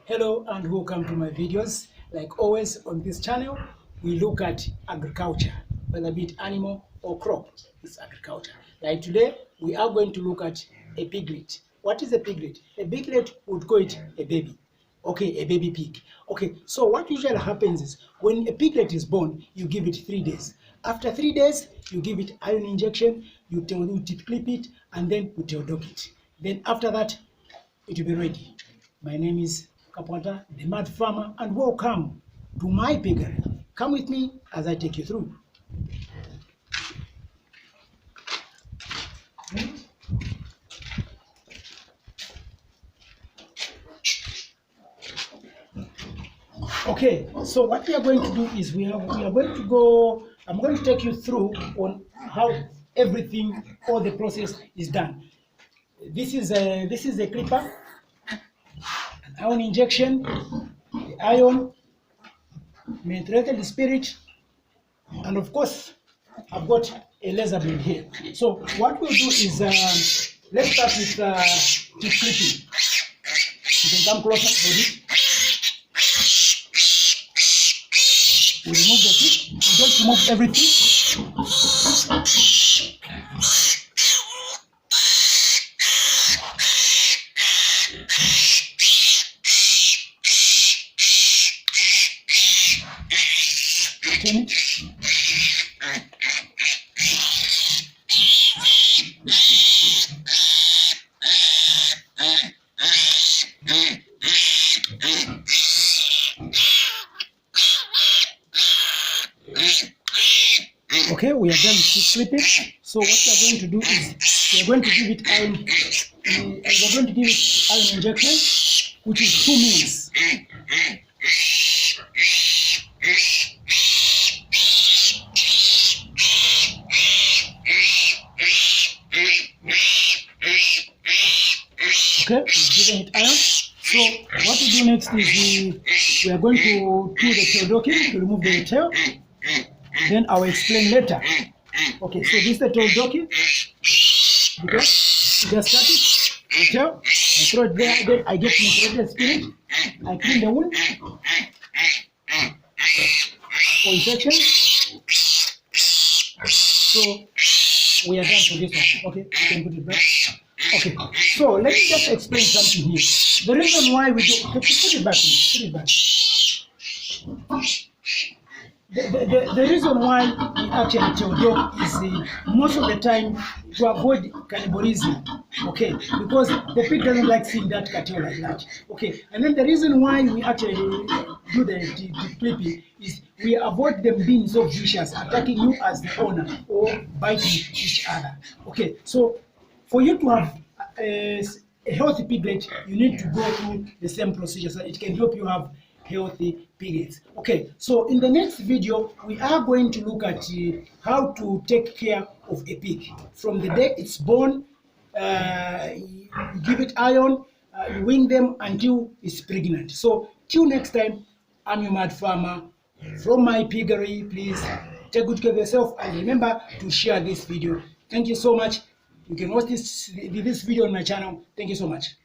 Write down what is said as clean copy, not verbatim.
Hello and welcome to my videos. Like always on this channel, we look at agriculture, whether be it animal or crop, it's agriculture. Like today, we are going to look at a piglet. What is a piglet? A piglet would call it a baby. Okay, a baby pig. Okay, so what usually happens is when a piglet is born, you give it 3 days. After 3 days, you give it iron injection, you clip it, and then you teodock it. Then after that, it will be ready. My name is Kapwata, the mad farmer, and welcome to my piggery. Come with me as I take you through. Okay, so what we are going to do is we are going to go. I'm going to take you through on how everything, all the process is done. This is a clipper, an iron injection, the iron, methylated spirit, and of course, I've got a laser blade here. So what we'll do is, let's start with tip clipping. You can come closer for this. We remove the tip. We don't remove everything. Turn it. Okay, we are done with clipping. So what we are going to do is we are going to give it iron. We are going to give it iron injection, which is 2 minutes. Okay, we've given it iron. So what we do next is we are going to do the tail docking to remove the tail. Then I will explain later. Okay, so this is the tail docking. Okay, just cut it, the tail, I throw it there, then I get methylated spirit, I clean the wound for infection. So we are done for this one. Okay, you can put it back. Okay, so let me just explain something here. The reason why we do, put it back, put it back. The reason why we actually teodock is most of the time to avoid cannibalism, okay, because the pig doesn't like seeing that cattle like that, okay, and then the reason why we actually do the clipping is we avoid them being so vicious, attacking you as the owner or biting each other, okay. So for you to have a healthy piglet, you need to go through the same procedure so it can help you have healthy piglets. Okay, so in the next video, we are going to look at how to take care of a pig. From the day it's born, you give it iron, you wean them until it's pregnant. So till next time, I'm your mad farmer from my piggery. Please take good care of yourself and remember to share this video. Thank you so much. You can watch this video on my channel. Thank you so much.